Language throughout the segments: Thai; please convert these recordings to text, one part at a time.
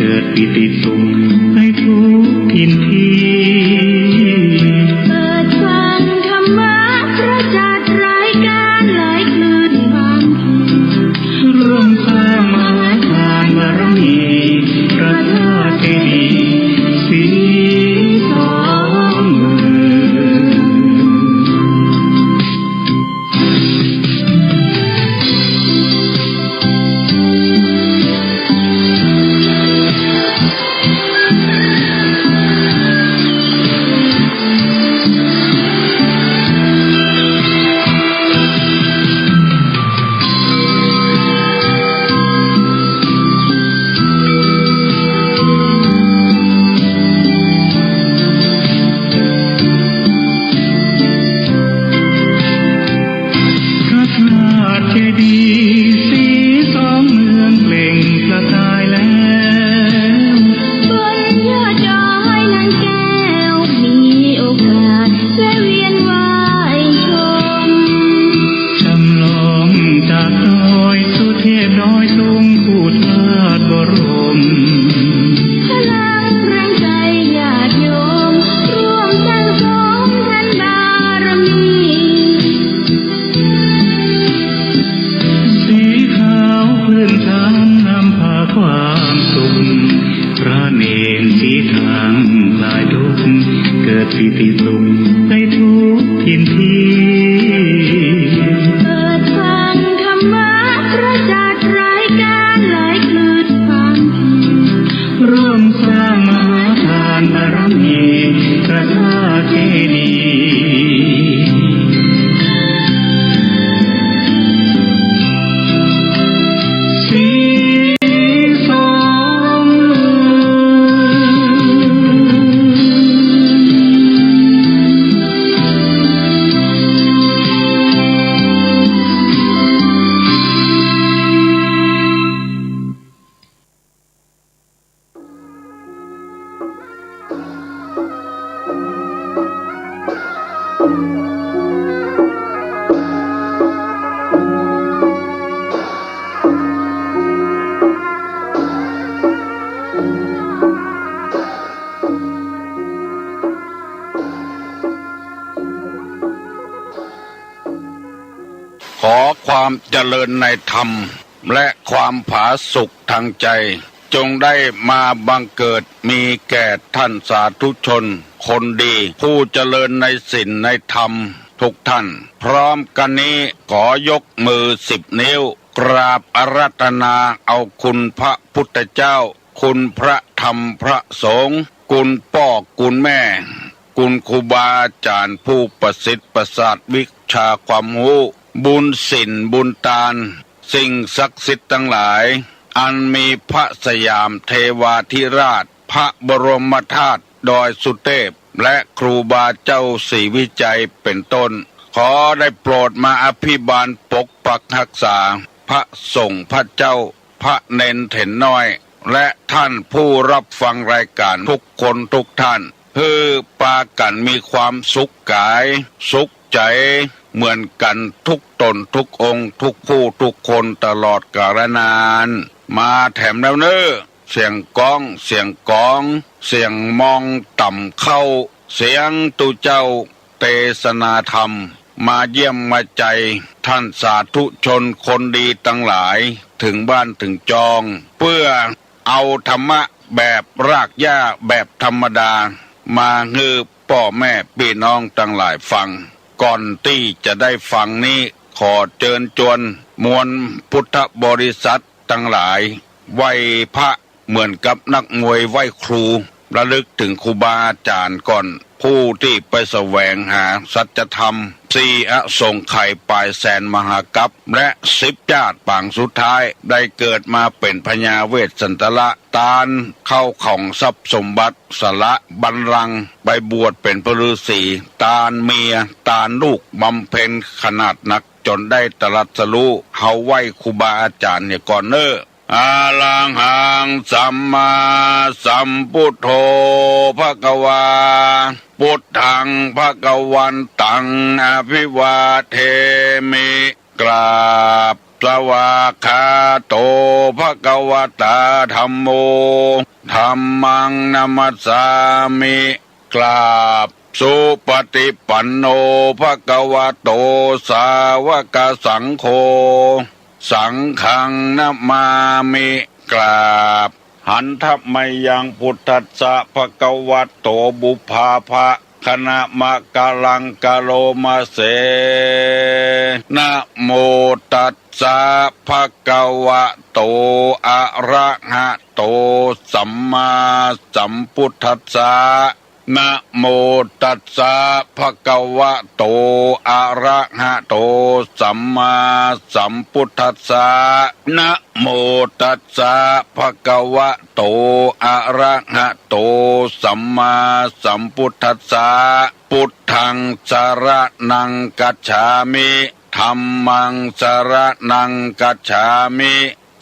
กิดปิติสุขให้ทุกทินทีเปิดฟังธรรมะพระจัดรายการหลายคืนบางทีร่วมสร้างมหาทานบารมีพระธาตุเจดีย์สีสองเมืปิติสุขให้ทุกทินทีเปิดฟังธรรมะพระจัดรายการหลายคืนบางทีร่วมสร้างมหาทานบารมีพระธาตุเจดีย์สีสองขอความเจริญในธรรมและความผาสุกทางใจจงได้มาบังเกิดมีแก่ท่านสาธุชนคนดีผู้เจริญในศีลในธรรมทุกท่านพร้อมกันนี้ขอยกมือ10 นิ้วกราบอาราธนาเอาคุณพระพุทธเจ้าคุณพระธรรมพระสงฆ์คุณพ่อคุณแม่คุณครูบาอาจารย์ผู้ประสิทธิ์ประสาทวิชาความรู้บุญศีลบุญทานสิ่งศักดิ์สิทธิ์ทั้งหลายอันมีพระสยามเทวาธิราชพระบรมธาตุดอยสุเทพและครูบาเจ้าศรีวิจัยเป็นต้นขอได้โปรดมาอภิบาลปกปักรักษาพระสงฆ์พระเจ้าพระเนนเถนน้อยและท่านผู้รับฟังรายการทุกคนทุกท่านเพื่อปากันมีความสุขกายสุขใจเหมือนกันทุกตนทุกองค์ทุกผู้ทุกคนตลอดกาลนานมาแถมแล้วเนอเสียงก้องเสียงกองเสียงมองต่ำเข้าเสียงตุเจ้าเทศนาธรรมมาเยี่ยมมาใจท่านสาธุชนคนดีทั้งหลายถึงบ้านถึงจองเพื่อเอาธรรมะแบบรากหญ้าแบบธรรมดามาฮือพ่อแม่พี่น้องทั้งหลายฟังก่อนที่จะได้ฟังนี้ขอเชิญชวนมวลพุทธบริษัททั้งหลายไหว้พระเหมือนกับนักมวยไหว้ครูระลึกถึงครูบาอาจารย์ก่อนผู้ที่ไปแสวงหาสัจธรรม4 อสงไขยปลายแสนมหากัปและ10 ชาติปางสุดท้ายได้เกิดมาเป็นพญาเวสสันตละตานเข้าของทรัพย์สมบัติสละบัลลังก์ไปบวชเป็นพระฤาษีตานเมียตานลูกบำเพ็ญขนาดนักจนได้ตรัสรู้เฮาไหว้ครูบาอาจารย์เนี่ยก่อนเนออาลังหังสัมมาสัมพุทโธภควาพุทธังภควันตังอภิวาเทมิกราบ สวากขาโตภควตาธัมโมธัมมังนัมมัสสามิกราบสุปฏิปันโนภควโตสาวกสังโฆสังฆังนัมมามิกราบหันทัพมยังพุทธัสสะภควโตบุพภาภะคณะมะกะลังกะโลมาเสนะโมตัสสะภะคะวะโตอะระหะโตสัมมาสัมพุทธัสสะนะโมตัสสะภะคะวะโตอะระหะโตสัมมาสัมพุทธัสสะนะโมตัสสะภะคะวะโตอะระหะโตสัมมาสัมพุทธัสสะพุทธังสรณังกัจฉามิธัมมังสรณังกัจฉามิ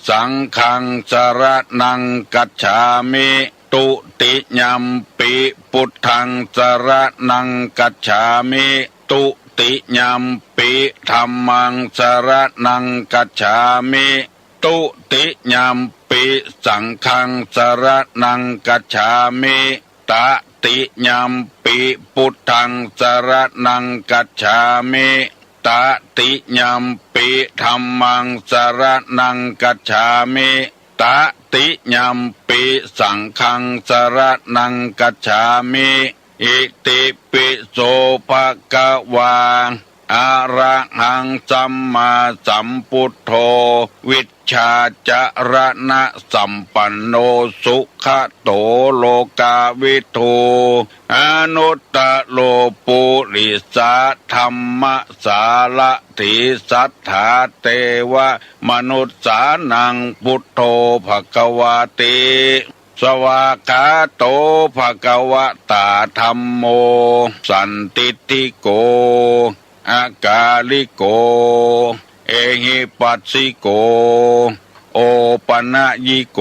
สังฆังสรณังกัจฉามิตุติยัมปิพุทธังสรณังกัจฉามิตุติยัมปิธัมมังสรณังกัจฉามิตุติยัมปิสังฆังสรณังกัจฉามิตติยัมปิพุทธังสรณังกัจฉามิตติยัมปิธัมมังสรณังกัจฉามิตติยัมปิสังฆังสรณังกัจฉามิอิติปิโสภะคะวาอะระหังสัมมาสัมพุทโธวิชชาจรณะสัมปันโนสุขโตโลกาวิทูอนุตตโลปุริสาธัมมสารถิสัทธาเตวะมนุสสานังพุทโธภควาติสวากขาโตภควตาธัมโมสันติติโกอากาลิโกเอหิปัสสิโกโอปนะยิโก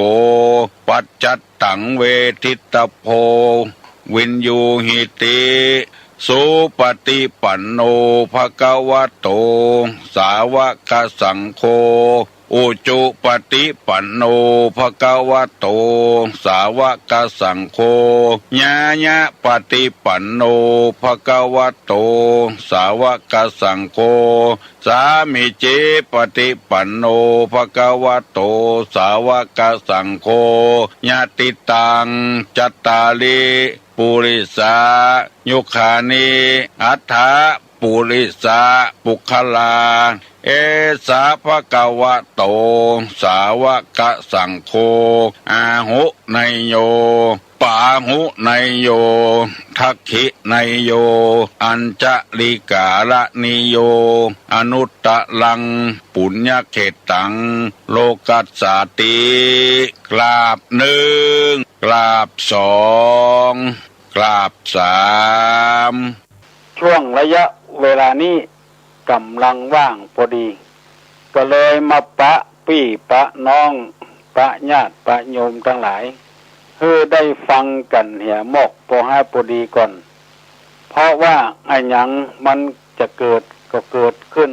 ปัจจัตตังเวทิตโพวินยูหิติสุปฏิปันโนภควโตสาวกสังโฆอุจุปฏิปันโนภควโตสาวกสังโฆญาญะปฏิปันโนภควโตสาวกสังโฆสามิเจปฏิปันโนภควโตสาวกสังโฆญาติตังจัตตาลิปุริสายุคานิอัฏฐปุริสาปุคลาเอสาภะคะวะโตสาวกสังโฆอาหุไนโยปาหุไนโยทักขิไนโยอัญจลิกาละนิโยอนุตตะลังปุญญเขตังโลกัสสาติกราบหนึ่งกราบสองกราบสามช่วงระยะเวลานี้กำลังว่างพอดีก็เลยมาปะพี่ปะน้องปะญาติปะโยมทั้งหลายเพื่อได้ฟังกันเหี่ยมกพอให้พอดีก่อนเพราะว่าไอ้หยังมันจะเกิดก็เกิดขึ้น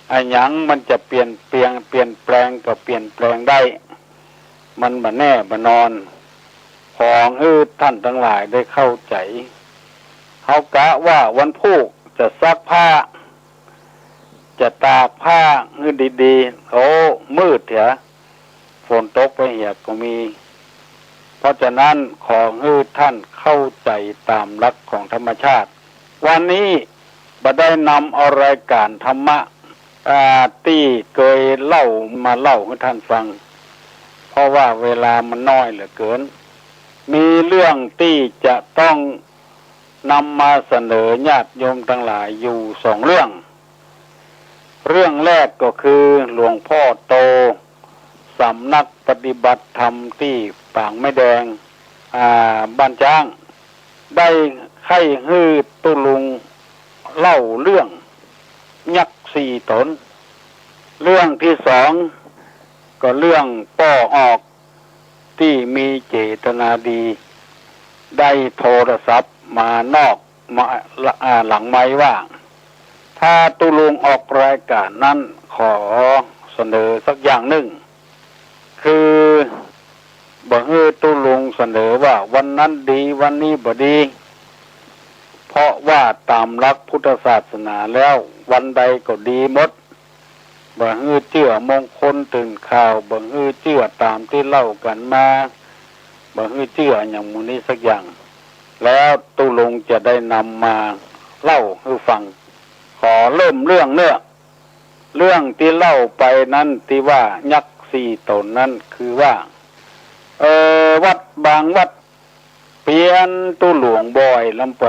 ไอ้หยังมันจะเปลี่ยนแปลงก็เปลี่ยนแปลงได้มันบ่แน่บ่นอนของท่านทั้งหลายได้เข้าใจเขากะว่าวันพุธจะซักผ้าจะตากผ้าให้ดีๆโอ้มืดเถอะฝนตกไปเหี่ยก็มีเพราะฉะนั้นขอให้ท่านเข้าใจตามหลักของธรรมชาติวันนี้บ่ได้นำเอารายการธรรมะที่เคยเล่ามาเล่าให้ท่านฟังเพราะว่าเวลามันน้อยเหลือเกินมีเรื่องที่จะต้องนำมาเสนอญาติโยมทั้งหลายอยู่สองเรื่องแรกก็คือหลวงพ่อโตสำนักปฏิบัติธรรมที่ปางไม้แดงบ้านจ้างได้ให้ฮือตุลุงเล่าเรื่องยักษ์สี่ตนเรื่องที่สองก็เรื่องป้อออกที่มีเจตนาดีได้โทรศัพท์มานอกมาหลังไม้ว่าถ้าตุลุงออกรายการนั้นข ขอเสนอสักอย่างหนึ่งคือบ่ฮื้อตุลุงเสนอว่าวันนั้นดีวันนี้บ่ดีเพราะว่าตามหลักพุทธศาสนาแล้ววันใดก็ดีหมดบ่ฮื้อเชื่อมงคลตื่นข่าวบ่ฮื้อเชื่อตามที่เล่ากันมาบ่ฮื้อเชื่ออย่างมูนี้สักอย่างแล้วตุลุงจะได้นำมาเล่าให้ฟังขอเริ่มเรื่องที่เล่าไปนั้นที่ว่ายักษ์สี่ตนนั้นคือว่าวัดบางวัดเปลี่ยนตุหลวงบ่อยลำไป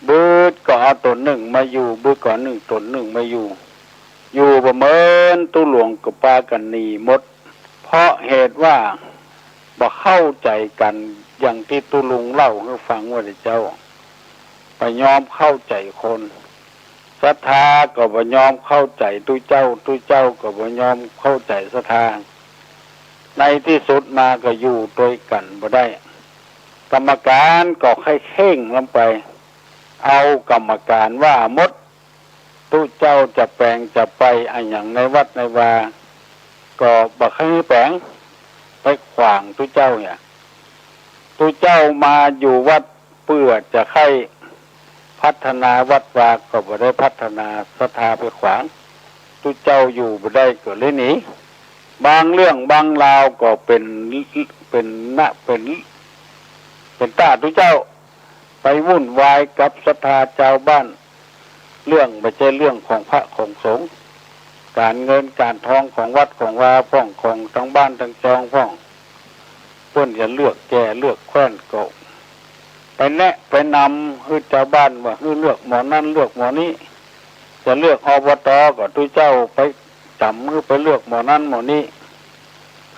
บืดก็เอาตนหนึ่งมาอยู่บืดก่อนหนึ่งตนหนึ่งมาอยู่ประเมินตุหลวงกับปากันหนีหมดเพราะเหตุว่าบ่เข้าใจกันอย่างที่ตุลุงเล่าให้ฟังว่าเจ้าไปยอมเข้าใจคนศรัทธาก็บ่ยอมเข้าใจตุเจ้าก็บ่ยอมเข้าใจศรัทธาในที่สุดมาก็อยู่ด้วยกันบ่ได้กรรมการก็ให้เข่งลงไปเอากรรมการว่ามดตุเจ้าจะแปลงจะไปอันอย่างในวัดในวาก็บ่ให้แปลงไปขวางตุเจ้าเนี่ยตุเจ้ามาอยู่วัดเพื่อจะให้พัฒนาวัดวาก็บ่ได้พัฒนาศรัทธาไปขวางตุเจ้าอยู่บ่ได้ก็เลยหนีบางเรื่องบางราวก็เป็นตาตุเจ้าไปวุ่นวายกับศรัทธาชาวบ้านเรื่องไม่ใช่เรื่องของพระของสงฆ์การเงินการทองของวัดของวาพ่องของทั้งบ้านทั้งจองพ่องเพิ่นจะเลือกแก่เลือกแคว้นก็ไปแนะไปนำให้ชาวบ้านว่าให้เลือกหมอนั้นเลือกหมอนี้จะเลือกอบตก็ตุเจ้าไปจำให้ไปเลือกหมอนั้นหมอนี้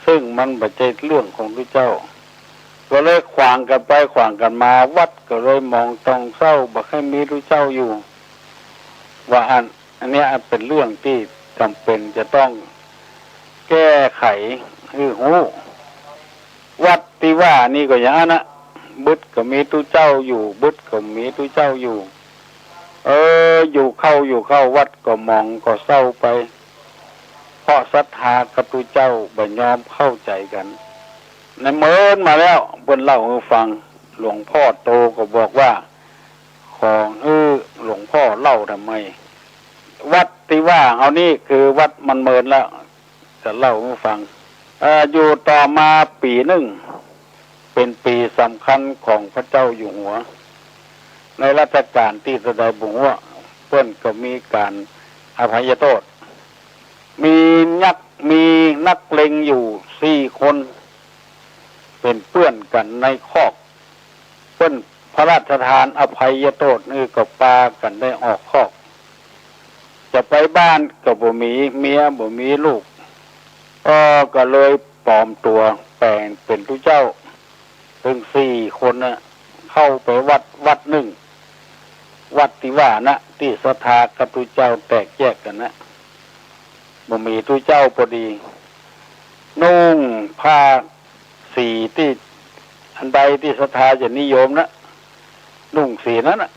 ซึ่งมันไม่ใช่เรื่องของตุเจ้าก็เลยขวางกันไปขวางกันมาวัดก็เลยมองต้องเศร้าบอกให้มีตุเจ้าอยู่ว่าอันนี้เป็นเรื่องที่จำเป็นจะต้องแก้ไขคือวัดที่ว่านี่ก็อย่างนั้นนะบึดก็มีตุเจ้าอยู่บึดก็มีตุเจ้าอยู่อยู่เข้าวัดก็มองก็เศร้าไปเพราะศรัทธากับตุเจ้าบ่ยอมเข้าใจกันในเมินมาแล้วบนเล่าให้ฟังหลวงพ่อโตก็บอกว่าของหลวงพ่อเล่าทำไมวัดที่ว่าเอานี่คือวัดมันเมินแล้วจะเล่าให้ฟังอยู่ต่อมาปีหนึ่งเป็นปีสำคัญของพระเจ้าอยู่หัวในรัชกาลที่สดายบุญว่าเพิ่นก็มีการอภัยโทษมีนักเลงอยู่4 คนเป็นเพื่อนกันในคอกเพิ่นพระราชทานอภัยโทษนี่ก็ปากันได้ออกคอกจะไปบ้านก็บ่มีเมียบ่มีลูกก็เลยปลอมตัวแปลงเป็นตุเจ้าถึง4 คนน่ะเข้าไปวัดหนึ่งวัดที่ว่านะที่ศรัทธากับตุเจ้าแตกแยกกันนะบ่มีตุเจ้าพอดีนุ่งผ้าสีที่อันใดที่ศรัทธาจะนิยมนะนุ่งสีนั้นนะ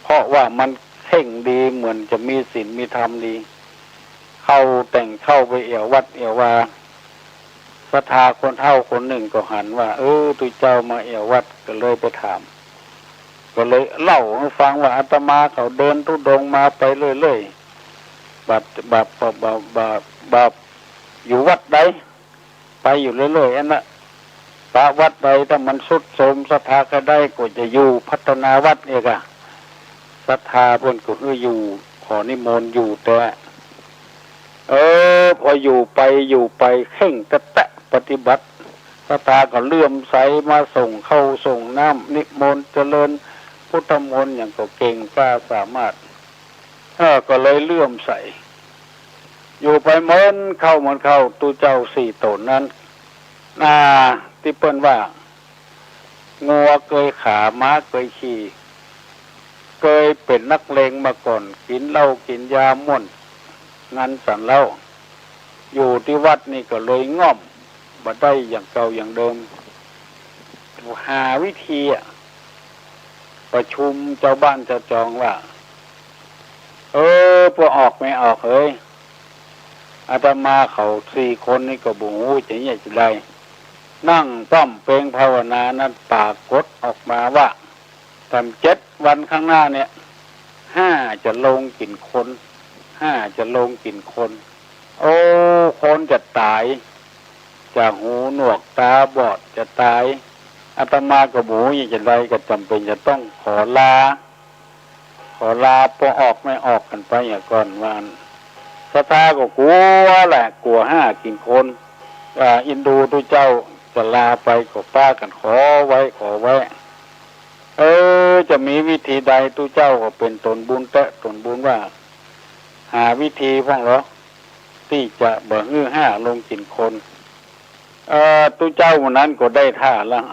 เพราะว่ามันเข่งดีเหมือนจะมีศีลมีธรรมดีเข้าไปเอี่ยววัดเอี่ยววาศรัทธาคนเฒ่าคนหนึ่งก็หันว่าตุเจ้ามาเอี่ยววัดก็เลยไปถามก็เลยเล่าให้ฟังว่าอาตมาเขาเดินทุดงมาไปเรื่อยๆบาปอยู่วัดใดไปอยู่เรื่อยๆอันน่ะพระวัดใดถ้ามันสุดโทรมศรัทธาก็ได้ก็จะอยู่พัฒนาวัดเองอะศรัทธาเพิ่นก็อยู่ขอนิมนต์อยู่แต่พออยู่ไปเข่งแตะปฏิบัติศรัทธาก็เลื่อมใสมาส่งเข้าส่งน้ำนิมนต์เจริญพุทธมนต์อย่างก็เก่งกล้าสามารถก็เลยเลื่อมใสอยู่ไปเหมือนเข้าตุเจ้า4 ตนนั้นที่เปิ้นว่างัวเคยขาม้าเคยขี่เคยเป็นนักเลงมาก่อนกินเหล้ากินยาม่วนงานสันเหล้าอยู่ที่วัดนี่ก็เลยง่อมบ่ได้อย่างเก่าอย่างเดิมหาวิธีประชุมเจ้าบ้านเจ้าจองว่า พวกออกไม่ออกเฮ้ยอาตมาเขา4 คนนี่ก็บุหูจะเนี่ยจะได้นั่งป้อมเพลงภาวนานั้นปรากฏออกมาว่าทำ7 วันข้างหน้าเนี่ย5จะลงกลิ่นคน5จะลงกลิ่นคนคนจะตายจากหูหนวกตาบอดจะตายอาตมากับหมูยังจะได้ก็จำเป็นจะต้องขอลาพอออกไม่ออกกันไปอย่างก่อนวันศรัทธาก็กลัวแหละกลัว5กินคนอินดูตุเจ้าจะลาไปก็ป้ากันขอไว้จะมีวิธีใดตุเจ้าก็เป็นตนบุญตนบุญว่าหาวิธีพ้องเหรอที่จะบ่ฮื้อ5ลงกินคนตุเจ้าวันนั้นก็ได้ท่าแล้ว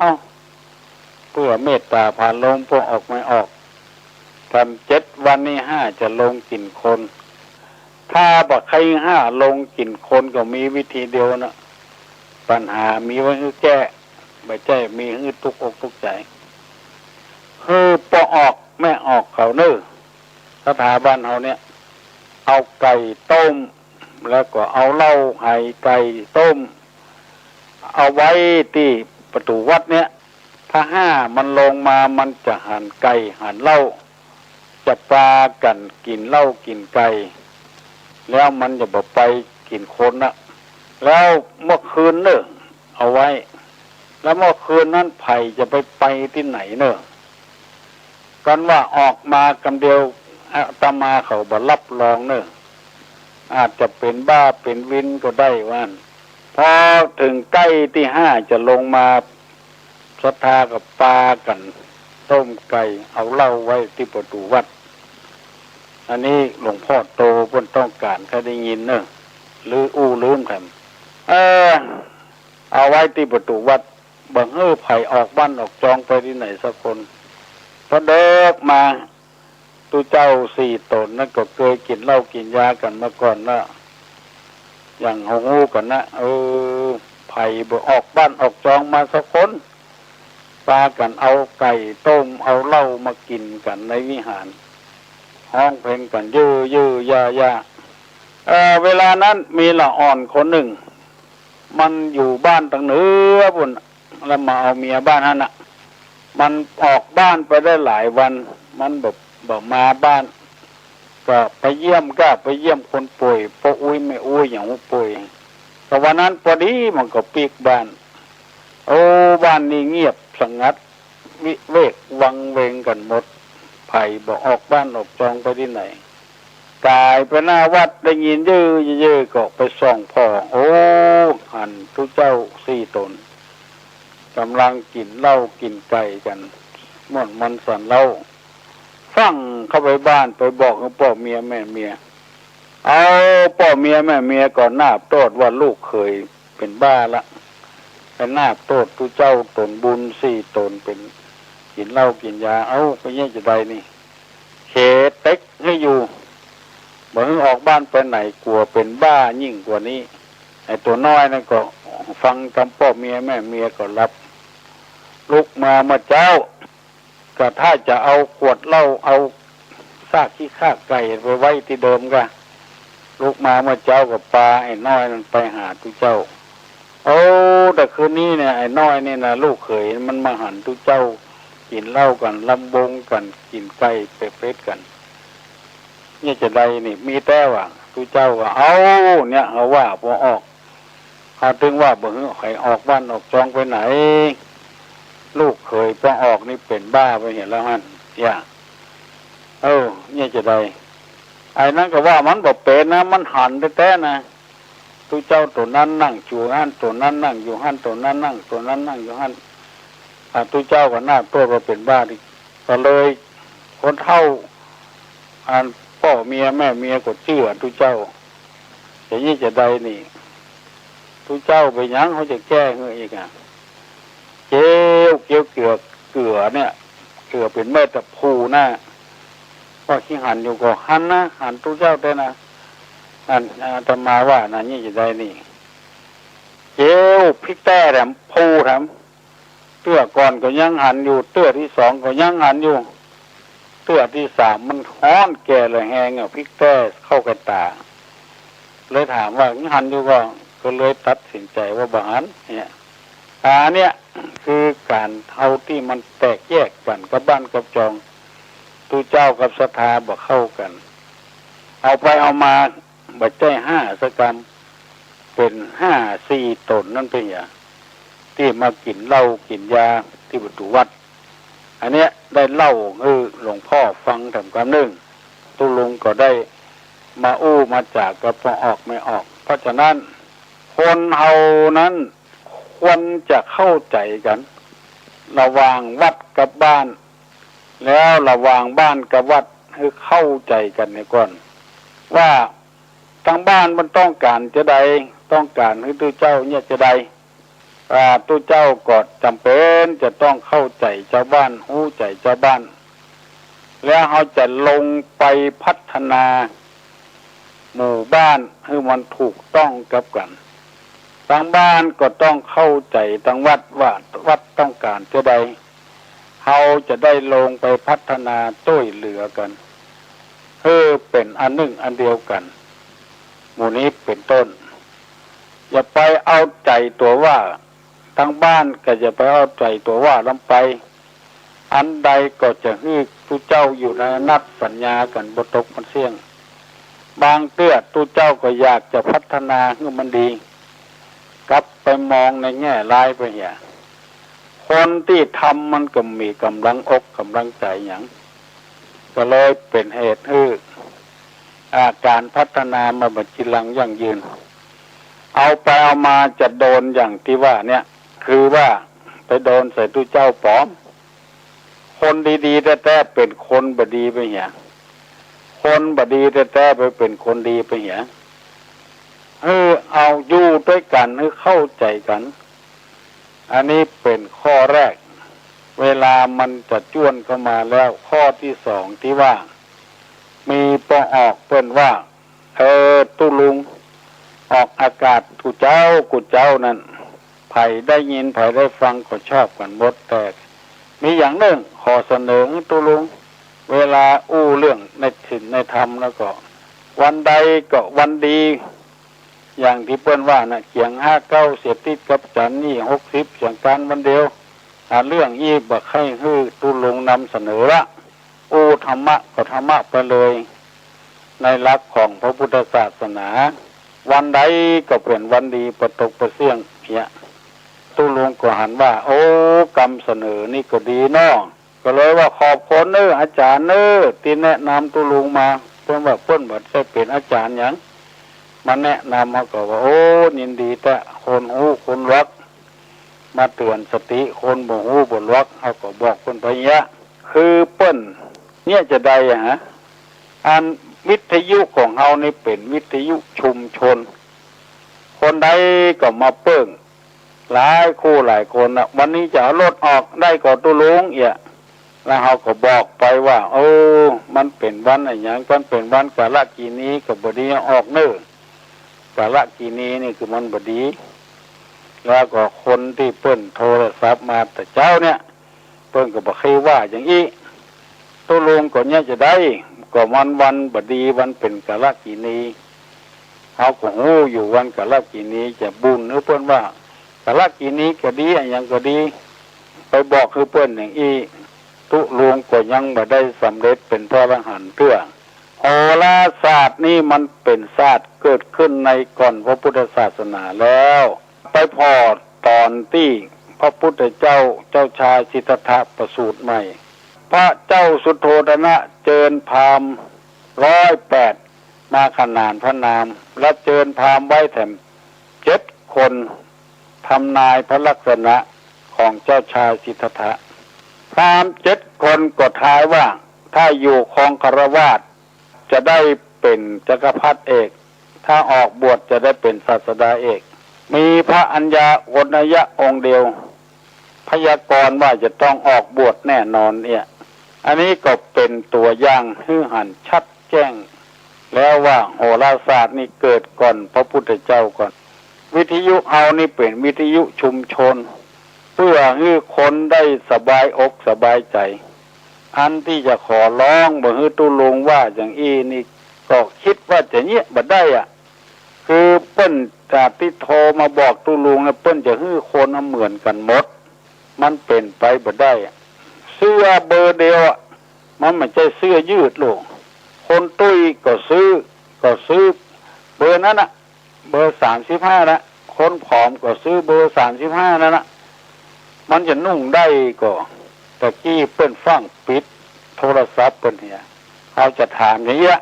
เพื่อเมตตาผ่านลมพวกออกไม่ออกทำ7 วันนี้5จะลงกินคนถ้าบอกใคร5ลงกินคนก็มีวิธีเดียวนะปัญหามีไว้ให้แก้ไม่ใช่มีให้ทุกอกทุกใจพอออกไม่ออกเขาสถาบันเขาเนี่ยเอาไก่ต้มแล้วก็เอาเหล้าไห่ไก่ต้มเอาไว้ที่ประตูวัดเนี่ยถ้า5มันลงมามันจะหั่นไก่หั่นเหล้าจะปลากันกินเหล้ากินไก่แล้วมันจะบอกไปกินคนนะแล้วเมื่อคืนเอาไว้แล้วเมื่อคืนนั้นไผ่จะไปที่ไหนกันว่าออกมากำเดียวอาตมาเขาบ่รับรองอาจจะเป็นบ้าเป็นวินก็ได้ว่านพอถึงใกล้ที่5จะลงมาศรัทธากับปลากันต้มไก่เอาเหล้าไว้ที่ประตูวัดอันนี้หลวงพ่อโตเพิ่นต้องการใครได้ยินหรือลืมครับเอาไว้ที่ประตูวัดบังไผ่ออกบ้านออกจองไปที่ไหนสักคนพอเด็กมาตุเจ้า4 ตนนั่นก็เคยกินเหล้ากินยากันมาก่อนอย่างหูกันไผ่บ่ออกบ้านออกจองมาสักคนปลากันเอาไก่ต้มเอาเหล้ามากินกันในวิหารห้องเพลงกันยื้อยาเวลานั้นมีละอ่อนคนหนึ่งมันอยู่บ้านทางเหนือพุ่นแล้วมาเอาเมียบ้านนั่นมันออกบ้านไปได้หลายวันมันบอกมาบ้านก็ไปเยี่ยมคนป่วยพอไม่อย่างป่วยแต่วันนั้นพอดีมันก็ปีกบ้านบ้านนี้เงียบสงัดวิเวกวังเวงกันหมดไผ่บอกออกบ้านออกจองไปที่ไหนกายไปหน้าวัดได้ยินยื้อก็ไปส่องพ่อหันทุกเจ้า4 ตนกำลังกินเหล้ากินไก่กันมันสั่นเหล้าฟังเข้าไปบ้านไปบอกกับพ่อเมียแม่เมียเอาพ่อเมียแม่เมียก่อนหน้าโทษว่าลูกเคยเป็นบ้าละเป็นหน้าโทษทุกเจ้าตนบุญ4 ตนเป็นกินเหล้ากินยาไปเนี่ยจะได้นี่เขตเต็กให้อยู่บ่ให้ออกบ้านไปไหนกลัวเป็นบ้ายิ่งกว่านี้ไอ้ตัวน้อยนั่นก็ฟังคำพ่อเมียแม่เมียก็รับลุกมาเจ้าก็ถ้าจะเอาขวดเหล้าเอาซากขี้ข้าไก่ไปไว้ที่เดิมก็ลุกมาเจ้ากับปลาไอ้น้อยนั่นไปหาทุกเจ้าแต่คืนนี้เนี่ยไอ้น้อยเนี่ยนะลูกเขยมันมาหันทุกเจ้ากินเหล้ากันลำบงกันกินไก่เป็ดกันเนี่ยจะได้นี่มีแต่ว่าทุกเจ้าก็เนี่ยเอาว่าพอออกเขาถึงว่าบ่ฮื้อใครออกบ้านออกจองไปไหนลูกเคยพอออกนี่เป็นบ้าไปเห็นแล้วมันเนี่ยจะได้ไอ้นั้นก็ว่ามันบ่เป็นนะมันหันแต่นะทุกเจ้าตัวนั้นนั่งอยู่หันตัวนั้นนั่งอยู่หันตัวนั้นนั่งตัวนั้นนั่งอยู่หันทุกเจ้าก็หน้าตัวก็เป็นบ้าดิก็เลยคนเฒ่าพ่อเมียแม่เมียก็เชื่อทุกเจ้าอย่างนี้จะได้นี่ทุกเจ้าไปยังเขาจะแก้เงยอีกเกี่ยวเกลือเนี่ยเกลือเป็นเม็ดตะพูก็ขี้หันอยู่ก็หันหันทุกเจ้าได้นะธรรมาว่านี่จะได้นี่เกี่ยวพริกแต้แถมพูแถมเตื้อก่อนก็ยังหันอยู่เตื้อที่2ก็ยังหันอยู่ เตื้อที่สามมันฮ้อนแก่เลยแหงพริกแต้เข้ากันตาเลยถามว่าหันอยู่ก็เลยตัดสินใจว่าบางอันเนี่ยเนี่ยคือการเท่าที่มันแตกแยกกันกับบ้านกับจองตูเจ้ากับศรัทธาบ่เข้ากันเอาไปเอามาบัดใจ5 สกรรมเป็น4 ตนนั่นเป็นอย่างที่มากินเหล้ากินยาที่ประตูวัดอันเนี้ยได้เล่าหลวงพ่อฟังทำความนึงตุลุงก็ได้มาอู้มาจากก็พอออกไม่ออกเพราะฉะนั้นคนเฮานั้นควรจะเข้าใจกันระหว่างวัดกับบ้านแล้วระหว่างบ้านกับวัดให้เข้าใจกันเนี่ยก่อนว่าทางบ้านมันต้องการจะใดต้องการให้ตัวเจ้าเนี่ยจะใดตัวเจ้าก็จำเป็นจะต้องเข้าใจชาวบ้านหู้ใจชาวบ้านแล้วเขาจะลงไปพัฒนาหมู่บ้านให้มันถูกต้องกับกันทางบ้านก็ต้องเข้าใจทางวัดว่าวัดต้องการจะใดเขาจะได้ลงไปพัฒนาต้วยเหลือกันเป็นอันหนึ่งอันเดียวกันหมู่นี้เป็นต้นอย่าไปเอาใจตัวว่าทางบ้านก็จะไปเอาใจตัวว่าลำไปอันใดก็จะให้ผู้เจ้าอยู่ในนัดสัญญากันบ่ตกมันเสี่ยงบางเตื้อผู้เจ้าก็อยากจะพัฒนาให้มันดีกลับไปมองในแง่ร้ายไปเหี้ยคนที่ทำมันก็มีกำลังอกกำลังใจอย่างก็เลยเป็นเหตุให้การพัฒนามาบัดจิลังยั่งยืนเอาไปเอามาจะโดนอย่างที่ว่าเนี่ยคือว่าไปโดนใส่ตู้เจ้าปลอมคนดีๆแท้ๆเป็นคนบดีไปเหี้ยคนบดีแท้ๆไปเป็นคนดีไปเหี้ยเอาอยู่ด้วยกันให้เข้าใจกันอันนี้เป็นข้อแรกเวลามันจะจ้วนเข้ามาแล้วข้อที่สองที่ว่ามีปอออกเปิ้นว่าตุลุงออกอากาศกูเจ้านั่นไผได้ยินไผได้ฟังก็ชอบกันหมดแต่มีอย่างหนึ่งขอเสนอตุลุงเวลาอู้เรื่องในศีลในธรรมแล้วก็วันใดก็วันดีอย่างที่เปิ้นว่าน่ะเกียง59เสียติดกับจันนี่60เสียงการวันเดียวเรื่องอีบักให้ตุลุงนำเสนอละอู้ธรรมะก็ธรรมะไปเลยในหลักของพระพุทธศาสนาวันใดก็เป็นวันดีประตกประเสี่ยงเนี่ยตุลุงก็หันว่าโอ้กรรมเสนอนี่ก็ดีเนาะก็เลยว่าขอบคุณอาจารย์ที่แนะนำตุลุงมาเพิ่นว่าเพิ่นบ่ได้เป็นอาจารย์หยังมาแนะนำเขาก็ว่าโอ้ยินดีแต่คนหูคนรักมาเตือนสติคนบ่หูบ่รักเขาก็บอกเพิ่นไปเนี้ยคือเปิ้นเนี่ยจะได้อันวิทยุของเฮานี่เป็นวิทยุชุมชนคนใดก็มาเปิ้งหลายคู่หลายคนนะวันนี้จะเอารถออกได้ก็ตุลุงแล้วเฮาก็บอกไปว่าโอ้มันเป็นวันอะไรอย่างมันเป็นวันกาลกินีก็บ่ดีออกกาลกินีนี่คือมันบ่ดีแล้วก็คนที่เปิ้นโทรศัพท์มาแต่เจ้าเนี่ยเปิ้นก็บ่เคยว่าอย่างนี้ตุลุงก็เนี่ยจะได้ก็วันบดีวันเป็นกาลกินีเขาก็หูอยู่วันกาลกินีจะบุญเพื่อนว่ากาลกินีก็ดีอย่างก็ดีไปบอกเพื่อนอย่างตุลุงก็ยังไม่ได้สำเร็จเป็นพระอรหันต์เพื่อโหราศาสตร์นี่มันเป็นศาสตร์เกิดขึ้นในก่อนพระพุทธศาสนาแล้วไปพอตอนที่พระพุทธเจ้าชายสิทธัตถะประสูติใหม่พระเจ้าสุโธทนะเจิญพราหมณ์108มาขนานพระนามและเจิญพราหมณ์ไว้แถม7 คนทำนายพระลักษณะของเจ้าชายสิทธัตถะพราหมณ์7 คนก็ทายว่าถ้าอยู่ครองคฤหัสถ์จะได้เป็นจักรพรรดิเอกถ้าออกบวชจะได้เป็นศาสดาเอกมีพระอัญญาโกณยะองค์เดียวพยากรณ์ว่าจะต้องออกบวชแน่นอนอันนี้ก็เป็นตัวอย่างให้หันชัดแจ้งแล้วว่าโหราศาสตร์นี่เกิดก่อนพระพุทธเจ้าก่อนวิทยุเอานี่เป็นวิทยุชุมชนเพื่อให้คนได้สบายอกสบายใจ อันที่จะขอร้องบ่ฮือตุลุงว่าอย่างอีนี่ก็คิดว่าจะเนี้ยบ่ได้อ่ะคือเปิ้นจากที่โทรมาบอกตุลุงนะเปิ้นจะฮื้อคนเหมือนกันหมดมันเป็นไปบ่ได้เสื้อเบอร์เดียวอ่ะมันไม่ใช่เสื้อยืดหรอกคนตุ้ยก็ซื้อเบอร์นั้นน่ะเบอร์35นะคนผอมก็ซื้อเบอร์35นั่นน่ะมันจะนุ่งได้ก็ตะกี้เปิ้นฟังปิดโทรศัพท์เปิ้นเนี่ยเขาจะถามอย่างเงี้ย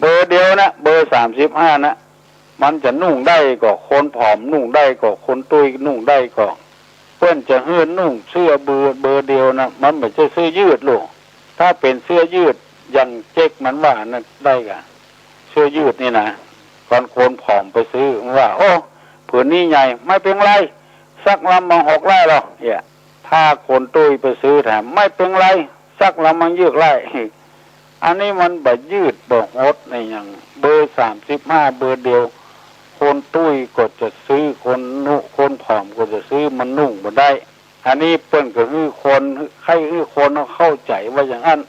เบอร์เดียวนะเบอร์35นะมันจะนุ่งได้ก็คนผอมนุ่งได้ก็คนตุ้ยนุ่งได้ก็เปิ้นจะฮื้อนุ่งเสื้อเบอร์เดียวนะมันไม่ใช่เสื้อยืดหรอกถ้าเป็นเสื้อยืดอย่างเจ๊กมันว่านั่นได้กะเสื้อยืดนี่นะก่อนคนผอมไปซื้อว่าโอ้ผืนนี้ใหญ่ไม่เป็นไรสักลำมัง6 ไร่หรอกเนี่ยถ้าคนตุ้ยไปซื้อแถมไม่เป็นไรสักลำมังยืดไร่อันนี้มันบ่ยืดบ่หดในอย่างเบอร์35เบอร์เดียวคนตุ้ยก็จะซื้อคนผอมก็จะซื้อมันนุ่งบ่ได้อันนี้เปิ้นก็คือคนใครคือคนเข้าใจว่าอย่างนั้น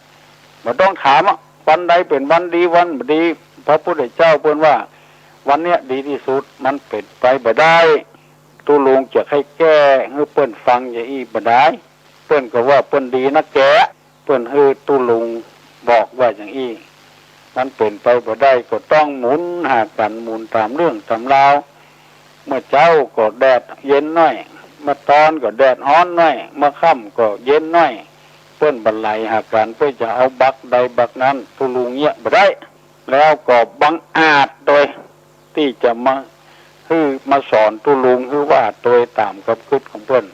บ่ต้องถามวันใดเป็นวันดีวันบ่ดีพระพุทธเจ้าเปิ้นว่าวันเนี้ยดีที่สุดมันเป็นไปบ่ได้ตุลุงจะให้แก้ให้เปิ้นฟังอย่างอีบ่ได้เปิ้นก็ว่าเปิ้นดีนะแกเปิ้นให้ตุลุงบอกว่าอย่างอีมันเป็นไปบ่ได้ก็ต้องหมุนหากันหมุนตามเรื่องตามราวเมื่อเช้าก็แดดเย็นหน่อยเมื่อตอนก็แดดร้อนหน่อยเมื่อค่ำก็เย็นหน่อยเปิ้นบรรลัยหากันเพื่อจะเอาบักใดบักนั้นตุลุงเงี้ยบ่ได้แล้วก็บังอาจโดยที่จะมาสอนตุลุงคือว่าโดยตามกับคิดของเพิ่น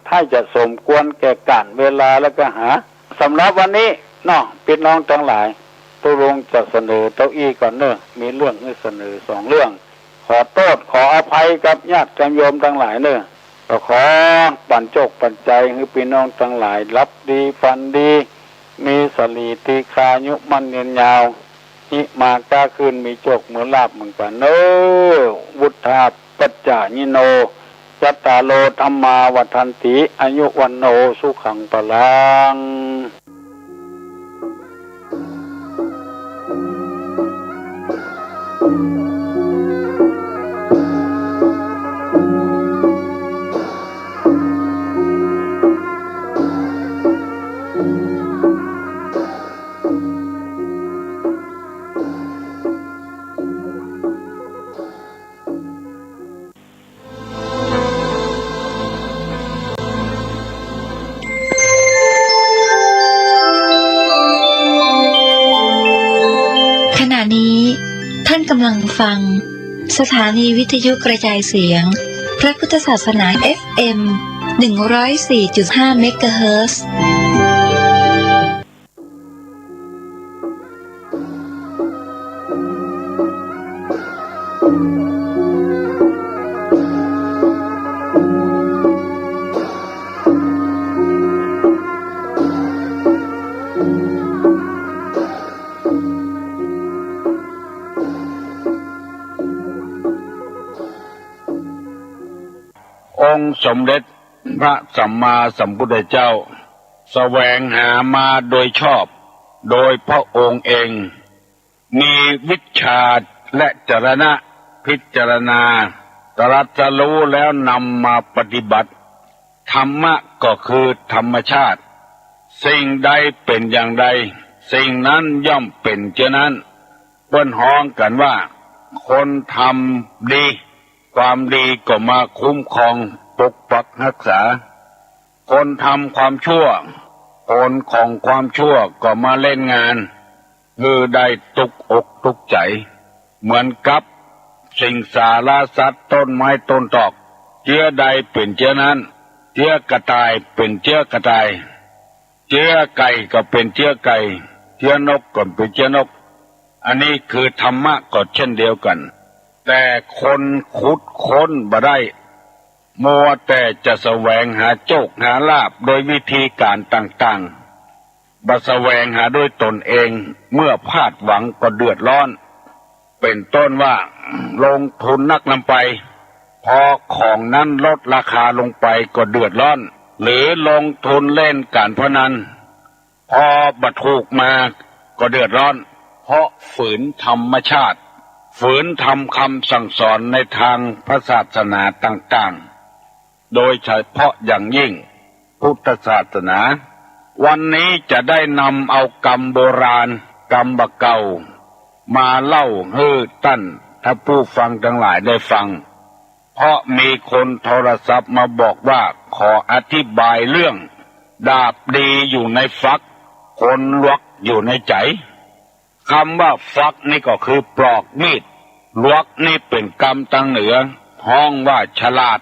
ถ้าจะสมควรแก่การเวลาแล้วก็หาสำหรับวันนี้เนาะพี่น้องทั้งหลายตุลุงจะเสนอเก้าอี้ก่อนเนอะมีเรื่องให้เสนอ2 เรื่องขอโทษขออภัยกับญาติโยมทั้งหลายเนอะก็ขอปันโจกปันใจให้พี่น้องทั้งหลายรับดีฟันดีมีสลีติคายุมันเนียนยาวหิมากาคืนมีโจกเหมือนลาบเหมือนกันเนอะวุฒาปัจจายิโนยัตตาโลธรรมาวัฏันติอายุวันโนสุขังปลังท่านกำลังฟังสถานีวิทยุกระจายเสียงพระพุทธศาสนา FM 104.5 เมกะเฮิรตซ์องค์สมเด็จพระสัมมาสัมพุทธเจ้าแสวงหามาโดยชอบโดยพระองค์เองมีวิชาและจรณะพิจารณาตรัสรู้แล้วนำมาปฏิบัติธรรมะก็คือธรรมชาติสิ่งใดเป็นอย่างใดสิ่งนั้นย่อมเป็นเช่นนั้นเปิ้นฮ้องกันว่าคนทำดีความดีก็มาคุ้มครองปกปักรักษาคนทำความชั่วผลของความชั่วก็มาเล่นงานคือได้ตุกอกตุกใจเหมือนกับสิ่งสารสัตว์ต้นไม้ต้นตอกเชื้อใดเป็นเชื้อนั้นเชื้อกระต่ายเป็นเชื้อกระต่ายเชื้อไก่ก็เป็นเชื้อไก่เชื้อนกก็เป็นเชื้อนกอันนี้คือธรรมะก็เช่นเดียวกันแต่คนขุดค้นบ่ได้มัวแต่จะแสวงหาโชคหาลาภโดยวิธีการต่างๆบ่แสวงหาด้วยตนเองเมื่อพลาดหวังก็เดือดร้อนเป็นต้นว่าลงทุนนักนำไปพอของนั้นลดราคาลงไปก็เดือดร้อนหรือลงทุนเล่นการพนัน พอบัดถูกมาก็เดือดร้อน เพราะฝืนธรรมชาติฝืนทำคำสั่งสอนในทางพระศาสนาต่างๆโดยเฉพาะอย่างยิ่งพุทธศาสนาวันนี้จะได้นำเอากรรมโบราณกรรมบเก่ามาเล่าให้ท่านผู้ฟังทั้งหลายได้ฟังเพราะมีคนโทรศัพท์มาบอกว่าขออธิบายเรื่องดาบดีอยู่ในฟักคนลวกอยู่ในใจคำว่าฟักนี่ก็คือปลอกมีดลวกนี่เป็นกรรมทางเหนือห้องว่าฉลาด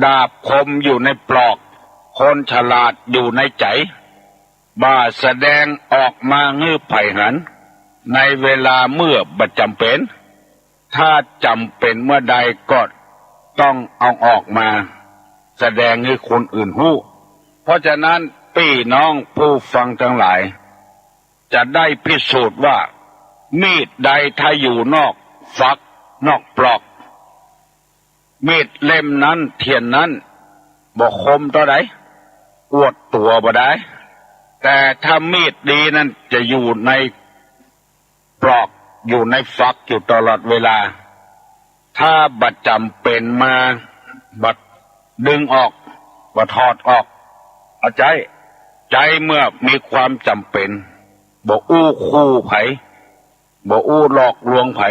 ดาบคมอยู่ในปลอกคนฉลาดอยู่ในใจบ่าแสดงออกมาเงื่อไผ่หันในเวลาเมื่อบัดจำเป็นถ้าจำเป็นเมื่อใดก็ต้องเอาออกมาแสดงให้คนอื่นหู้เพราะฉะนั้นพี่น้องผู้ฟังทั้งหลายจะได้พิสูจน์ว่ามีดใดถ้าอยู่นอกฟักนอกปลอกมีดเล่มนั้นเทียนนั้นบ่คมเท่าใดอวดตัวบ่ได้แต่ถ้ามีดดีนั้นจะอยู่ในปลอกอยู่ในฟักอยู่ตลอดเวลาถ้าบัดจำเป็นมาบัดดึงออกบัดถอดออกเอาใจเมื่อมีความจำเป็นบ่อู้คู่ไผบ่อู้หลอกลวงไผ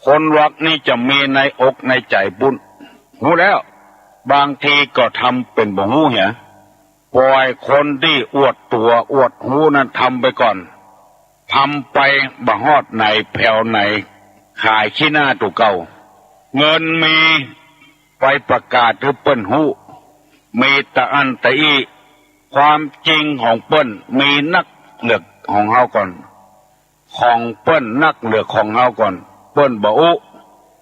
คนรักนี่จะมีในอกในใจบุญหูแล้วบางทีก็ทำเป็นบ่หูเหี้ยปล่อยคนที่อวดตัวอวดหูนั้นทำไปก่อนทำไปบ่ฮอดไหนแผ่วไหนขายขี้หน้าตัวเก่าเงินมีไปประกาศหรือเปิ้นหูมีตะอันตะอีความจริงของเปิ้นมีนักเลือกของเฮาก่อนของเปิ้นนักเลือกของเฮาก่อนเปิ้นบ่อู้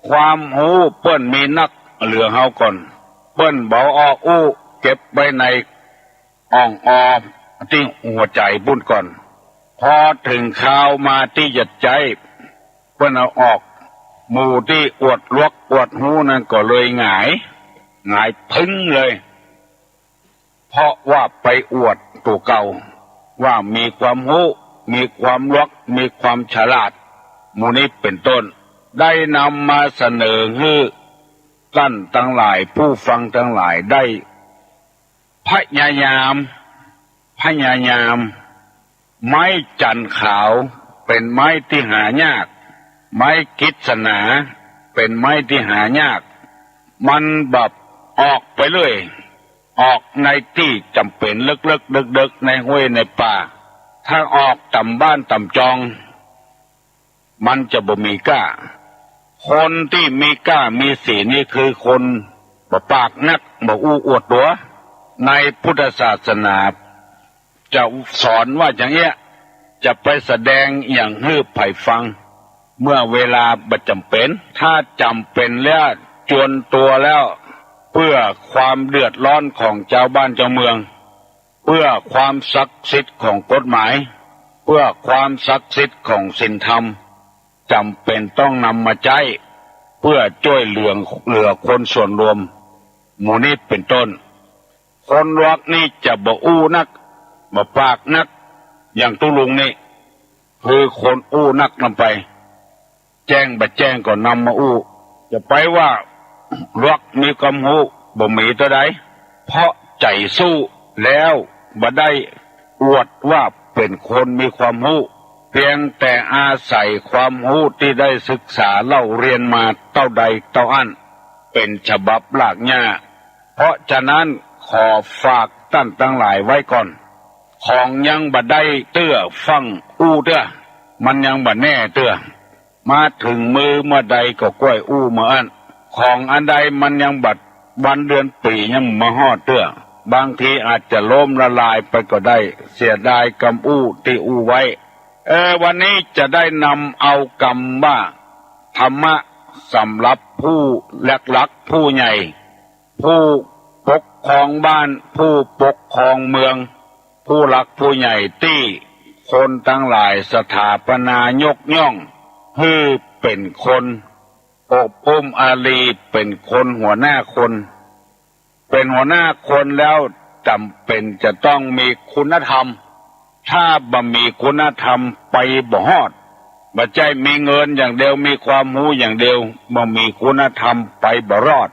ความหูเปิ้นมีนักเหลือเฮาก่อนเปิ้นบ่ออกอู้เก็บไว้ในอ่องออที่หัวใจบุญก่อนพอถึงข่าวมาที่จะใจเปิ้นเอาออกหมู่ที่อวดลวกอวดหูนั่นก็เลยหงายพึ่งเลยเพราะว่าไปอวดตัวเก่าว่ามีความรู้มีความลวกมีความฉลาดหมู่นี้เป็นต้นได้นำมาเสนอให้ท่านทั้งหลายผู้ฟังทั้งหลายได้พยายามไม้จันขาวเป็นไม้ที่หายากไม้กิษณาเป็นไม้ที่หายากมันแบบออกไปเลยออกในที่จำเป็นลึกๆดึกๆในห้วยในป่าถ้าออกต่ำบ้านต่ำจองมันจะบ่มีกล้าคนที่มีกล้ามีศีลนี่คือคนบ่ปากนักบ่อู้อวดตัวในพุทธศาสนาจะสอนว่าอย่างเงี้ยจะไปแสดงอย่างให้ไผ่ฟังเมื่อเวลาบัดจำเป็นถ้าจำเป็นแล้วจวนตัวแล้วเพื่อความเดือดร้อนของเจ้าบ้านเจ้าเมืองเพื่อความศักดิ์สิทธิ์ของกฎหมายเพื่อความศักดิ์สิทธิ์ของศีลธรรมจำเป็นต้องนำมาใช้เพื่อช่วยเหลือคนส่วนรวมหมู่นี้เป็นต้นคนรักนี่จะบ่อู้นักบ่ปากนักอย่างตุลุงนี่คือคนอู้นักนำไปแจ้งบ่แจ้งก็นำมาอู้จะไปว่ารักมีความรู้บ่มีตัวใดเพราะใจสู้แล้วบ่ได้อวดว่าเป็นคนมีความรู้เพียงแต่อาศัยความรู้ที่ได้ศึกษาเล่าเรียนมาเท่าใดเท่าอันเป็นฉบับหลากหญ้าเพราะฉะนั้นขอฝากท่านทั้งหลายไว้ก่อนของยังบ่ได้เตื้อฟังอู้เตื้อมันยังบ่แน่เตื้อมาถึงมือเมื่อใดก็กล้วยอู้เมื่ออันของอันใดมันยังบัดวันเดือนปียังมาฮอดเตื้อบางทีอาจจะล้มละลายไปก็ได้เสียดายกำอู้ที่อู้ไว้วันนี้จะได้นำเอากรรมว่าธรรมะสำหรับผู้หลักผู้ใหญ่ผู้ปกครองบ้านผู้ปกครองเมืองผู้หลักผู้ใหญ่ที่คนทั้งหลายสถาปนายกย่องให้เป็นคนอบอุ้มอารีเป็นคนหัวหน้าคนเป็นหัวหน้าคนแล้วจำเป็นจะต้องมีคุณธรรม ถ้าบ่มีคุณธรรมไปบ่ฮอดบ่ใจมีเงินอย่างเดียวมีความรู้อย่างเดียวบ่มีคุณธรรมไปบ่รอด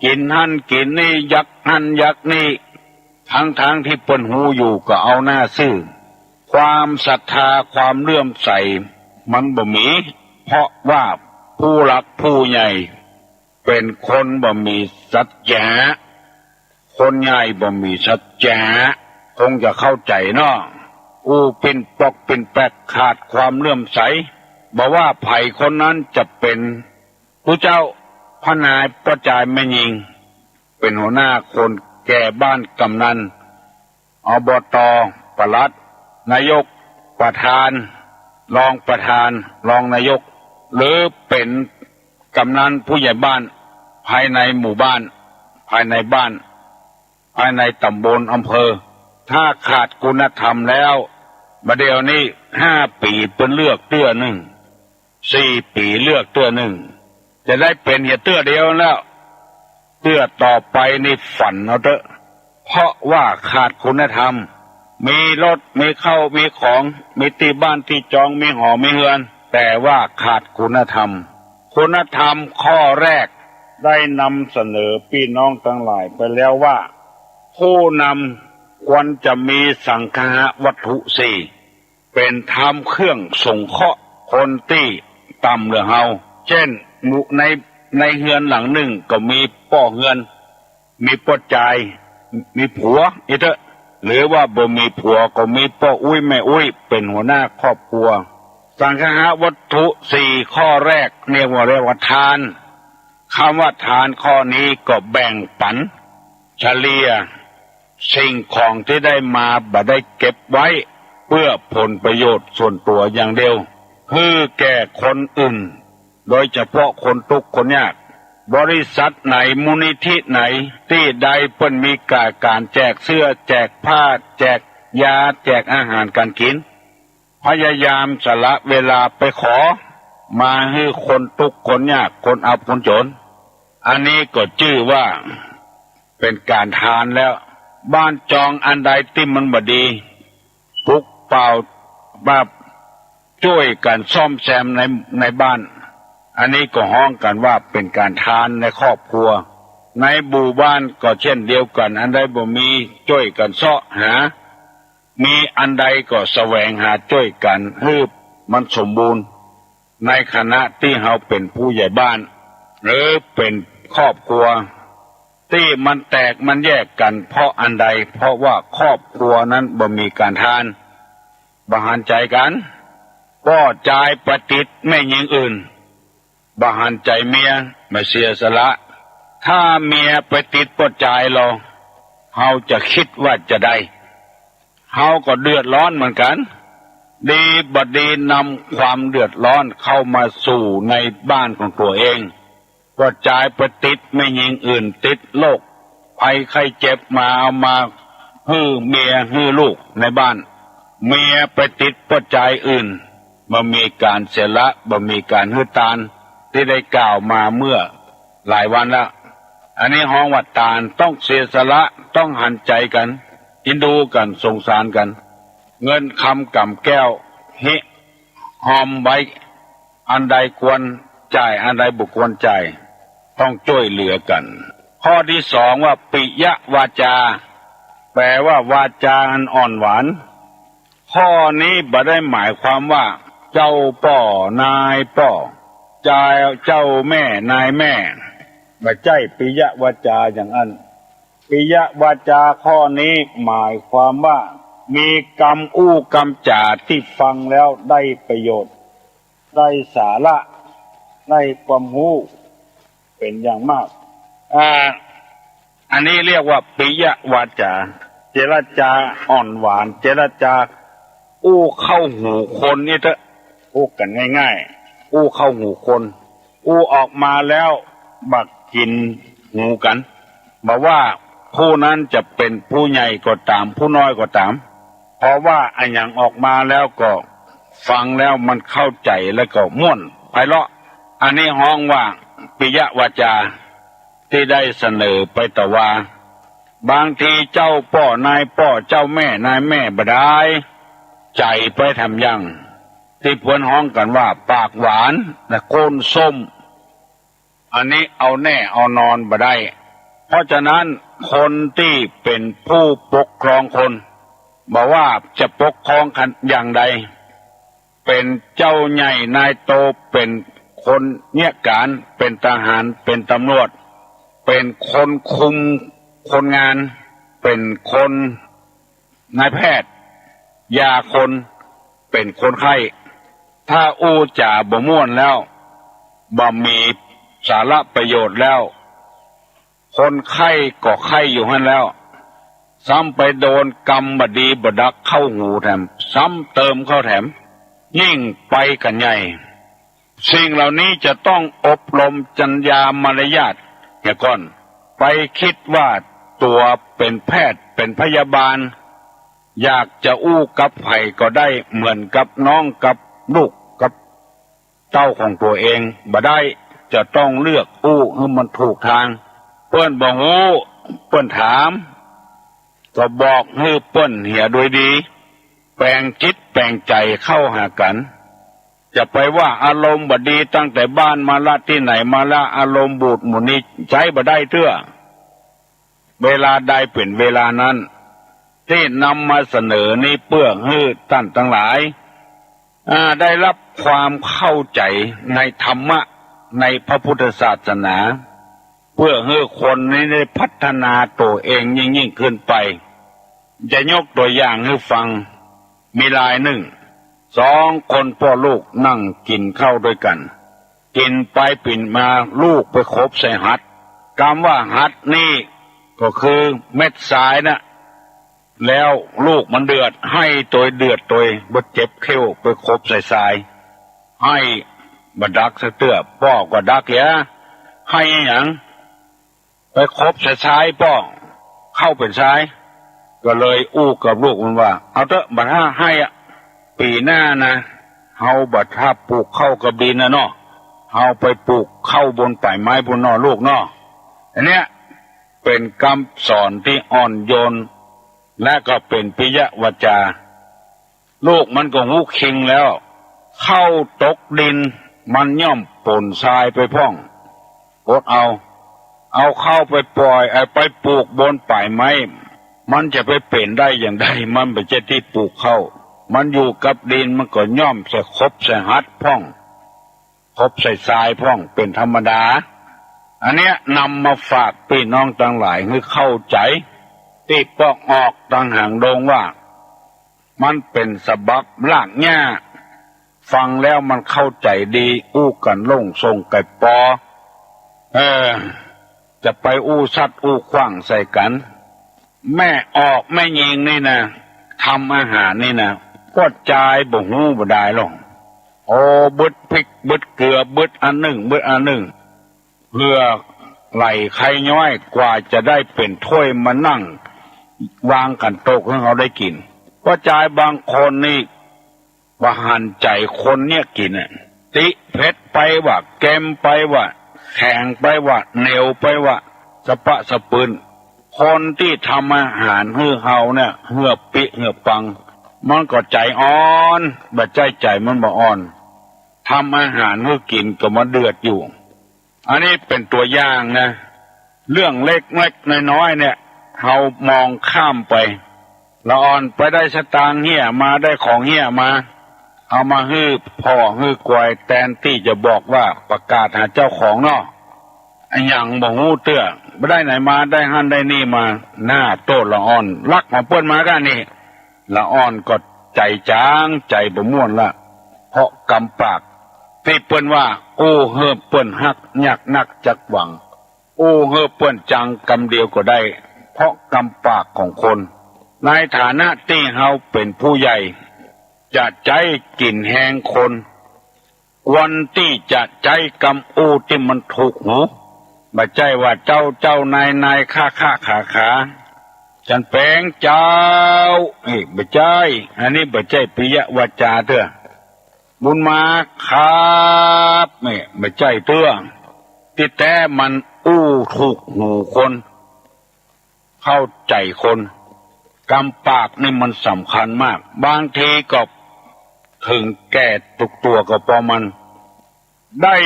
กินหั่นกินนี่ยักหั่นยักนี่ทั้งที่เปิ้นหูอยู่ก็เอาหน้าซื่อความศรัทธาความเลื่อมใสมันบ่มีเพราะว่าผู้หลักผู้ใหญ่เป็นคนบ่มีสัจจะคนใหญ่บ่มีสัจจะคงจะเข้าใจเนาะเป็นปอกเป็นแปกขาดความเลื่อมใสบอกว่าไผ่คนนั้นจะเป็นผู้เจ้าพระนายประจายแม่ยิงเป็นหัวหน้าคนแก่บ้านกำนันอบต.ปลัดนายกประธานรองประธานรองนายกหรือเป็นกำนันผู้ใหญ่บ้านภายในหมู่บ้านภายในบ้านภายในตำบลอำเภอถ้าขาดคุณธรรมแล้วบัดเดี๋ยวนี้5 ปีเป็นเลือกเตื้อหนึ่ง4 ปีเลือกเตื้อหนึ่งจะได้เป็นเหี้ยเตื้อเดียวแล้วเตื้อต่อไปนี่ฝันเอาเถอะเพราะว่าขาดคุณธรรมมีรถมีเข้ามีของมีที่บ้านที่จองมีหอมีเฮือนแต่ว่าขาดคุณธรรมคุณธรรมข้อแรกได้นำเสนอพี่น้องทั้งหลายไปแล้วว่าผู้นำควรจะมีสังฆะวัตถุ4เป็นธรรมเครื่องสงเคราะห์คนที่ต่ำเหลือเฮาเช่นในเฮือนหลังหนึ่งก็มีป้อเฮือนมีป้อใจมีผัวอีเถอะหรือว่าบ่มีผัวก็มีป้ออุ้ยแม่อุ้ยเป็นหัวหน้าครอบครัวสังฆะวัตถุ4ข้อแรกเรียกว่าทานคำว่าทานข้อนี้ก็แบ่งปันเฉลี่ยสิ่งของที่ได้มาบ่ได้เก็บไว้เพื่อผลประโยชน์ส่วนตัวอย่างเดียวคือแก่คนอื่นโดยเฉพาะคนทุกข์คนยากบริษัทไหนมูลนิธิไหนที่ใดเพิ่นมีการแจกเสื้อแจกผ้าแจกยาแจกอาหารการกินพยายามสละเวลาไปขอมาให้คนทุกข์คนยากคนอับคนจนอันนี้ก็ชื่อว่าเป็นการทานแล้วบ้านจองอันใดที่มันบ่ดีปลุกเป่าแบบช่วยกันซ่อมแซมในบ้านอันนี้ก็ฮ้องกันว่าเป็นการทานในครอบครัวในหมู่บ้านก็เช่นเดียวกันอันใดบ่มีช่วยกันเสาะหามีอันใดก็แสวงหาช่วยกันให้มันสมบูรณ์ในคณะที่เฮาเป็นผู้ใหญ่บ้านหรือเป็นครอบครัวที่มันแตกมันแยกกันเพราะอันใดเพราะว่าครอบครัวนั้นบ่มีการทานบ่หันใจกันก็จ่ายประติดไม่ยิงอื่นบ่หันใจเมียไม่เสียสละถ้าเมียไปติดบ่จ่ายเราเฮาจะคิดว่าจะได้เฮาก็เดือดร้อนเหมือนกันดีบ่ดีนำความเดือดร้อนเข้ามาสู่ในบ้านของตัวเองก็จ่ายไปติดไม่ยิงอื่นติดโรคภัยไข้เจ็บมาเอามาฮื้อเมียฮื้อลูกในบ้านเมียไปติดปัจจัยอื่นบ่มีการเสียละบ่มีการฮื้อตานที่ได้กล่าวมาเมื่อหลายวันแล้วอันนี้ฮ้องว่าตานต้องเสียสละต้องหันใจกันอินดูกันสงสารกันเงินคำกำแก้วหิหอมไว้อันใดควรจ่ายอันใดบุควรจ่ายต้องช่วยเหลือกันข้อที่2ว่าปิยวาจาแปลว่าวาจาอันอ่อนหวานข้อนี้บ่ได้หมายความว่าเจ้าป่อนายป่อเจ้าแม่นายแม่บ่ใช่ปิยวาจาอย่างนั้นปิยวาจาข้อนี้หมายความว่ามีกรรมกรรมจ่าที่ฟังแล้วได้ประโยชน์ได้สาระได้ความรู้เป็นอย่างมากอันนี้เรียกว่าปิยวาจาเจรจาอ่อนหวานเจรจาเข้าหูคนนี่เถอะกันง่ายๆเข้าหูคนออกมาแล้วบักกินหูกันบอกว่าผู้นั้นจะเป็นผู้ใหญ่ก็ตามผู้น้อยก็ตามเพราะว่าอันอย่างออกมาแล้วก็ฟังแล้วมันเข้าใจแล้วก็ม่วนไพเราะอันนี้ฮ้องว่าปิยวาจาที่ได้เสนอไปแต่ว่าบางทีเจ้าป่อนายป่อเจ้าแม่นายแม่บ่ได้ ใจไปทำยังที่เพื่อนฮ้องกันว่าปากหวานแต่โกนส้มอันนี้เอาแน่เอานอนบ่ได้เพราะฉะนั้นคนที่เป็นผู้ปกครองคนบอกว่าจะปกครองกันอย่างใดเป็นเจ้าใหญ่นายโตเป็นคนเนี่ยการเป็นทหารเป็นตำรวจเป็นคนคุมคนงานเป็นคนนายแพทย์ยาคนเป็นคนไข้ถ้าอู้จ่าบ่ม่วนแล้วบ่มีสาระประโยชน์แล้วคนไข้ก็ไข้อยู่หั่นแล้วซ้ำไปโดนกรรมบดีบดักเข้าหูแถมซ้ำเติมเข้าแถมยิ่งไปกันใหญ่สิ่งเหล่านี้จะต้องอบรมจรรยามารยาทอย่าก่อนไปคิดว่าตัวเป็นแพทย์เป็นพยาบาลอยากจะอู้กับไผ่ก็ได้เหมือนกับน้องกับลูกกับเต้าของตัวเองบ่ได้จะต้องเลือกอู้ให้มันถูกทางเปิ้นบ่ฮู้เปิ้นถามก็บอกให้เปิ้นเหียโดยดีแปลงจิตแปลงใจเข้าหากันจะไปว่าอารมณ์บ่ดีตั้งแต่บ้านมาละที่ไหนมาละอารมณ์บูดหมุนนี้ใช้บ่ได้เตื้อเวลาใดเป็นเวลานั้นที่นำมาเสนอนี้เพื่อให้ท่านทั้งหลายได้รับความเข้าใจในธรรมะในพระพุทธศาสนาเพื่อให้คนนี้ได้พัฒนาตัวเองยิ่งขึ้นไปจะยกตัวอย่างให้ฟังมีรายหนึ่งสองคนพ่อลูกนั่งกินข้าวด้วยกันกินไปปิ่นมาลูกไปคบใส่หัดคำว่าหัดนี่ก็คือเม็ดทรายนะแล้วลูกมันเดือดให้ตัวเดือดตัวบดเจ็บเขี้ยวไปคบใส่ทรายให้บัดดักสะเตื้อพ่อก็ดักแย่ให้อย่างไปคบใส่ทรายพ่อเข้าเป็นทรายก็เลยอู้กับลูกมันว่าเอาเถอะบัดให้ปีหน้านะเฮาบัดถ้าปลูกเข้ากับดินนะเนาะเฮาไปปลูกเข้าบนป่ายไม้บนนอลูกเนาะอันเนี้ยเป็นคำสอนที่อ่อนโยนและก็เป็นปิยวาจาลูกมันก็หูคิงแล้วเข้าตกดินมันย่อมปนทรายไปพ่องอดเอาเข้าไปปล่อยไปปลูกบนป่ายไม้มันจะไปเป็นได้อย่างใดมันไม่ใช่ที่ปลูกเข้ามันอยู่กับดินมันก็ย่อมใส่คบใส่หัดพ่องคบใส่ทรายพ่องเป็นธรรมดาอันเนี้ยนำมาฝากพี่น้องทั้งหลายให้เข้าใจที่ปอกออกต่างหางดงว่ามันเป็นสบับลากหญ้าฟังแล้วมันเข้าใจดีอู้กันลงทรงไก่ปอจะไปอู้ซัดอู้ขว้างใส่กันแม่ออกแม่ยิงนี่นะทำอาหารนี่นะก็จ่ายบ่หูบ่ได้หรอกโอ้บึดพริกบึดเกลือบึดอันหนึ่งบึดอันหนึ่งเพื่อไหลไข่ย้อยกว่าจะได้เป็นถ้วยมานั่งวางกันโต๊ะให้เขาได้กินก็จ่ายบางคนนี่ว่าหันใจคนเนี่ยกินติเพชรไปว่าแกมไปว่าแข่งไปว่าเหนียวไปว่าสะปะสะปืนคนที่ทำอาหารให้เฮาเนี่ยเหือปิเหือปังมันก็ใจอ่อนบัดใจมันบ่อ่อนทำอาหารให้กินก็มาเดือดอยู่อันนี้เป็นตัวอย่างนะเรื่องเล็กน้อยเนี่ยเฮามองข้ามไปละอ่อนไปได้สตางค์เหี้ยมาได้ของเหี้ยมาเอามาฮื้อพ่อฮื้อกวยแทนที่จะบอกว่าประกาศหาเจ้าของเนาะไอ้หยังบ่ฮู้เตื้อบ่ได้ไหนมาได้หั่นได้นี่มาหน้าโตละอ่อนลักของเปิ้นมากันนี่ละอ่อนก็ใจจางใจบ่ม่วนละเพราะกำปากที่เปิ้นว่าโอ้เฮิบเปิ้นฮักยากนักจักหวังโอ้เฮิบเปิ้นจังกำเดียวก็ได้เพราะกำปากของคนในฐานะที่เฮาเป็นผู้ใหญ่จะใจกลิ่นแหงคนวันที่จะใจกำอู้ที่มันถูกหูบ่ใจว่าเจ้านายขาฉันแปลงเจ้าบ่ใจอันนี้บ่ใจปิยวาจาเถอะบุญมาครับบ่ใจเถอะที่แต่มันอู้ถูกหูคนเข้าใจคน กรรมปากนี่มันสำคัญมากบางทีก็ถึงแก่ตุกตัวก็พอมันได้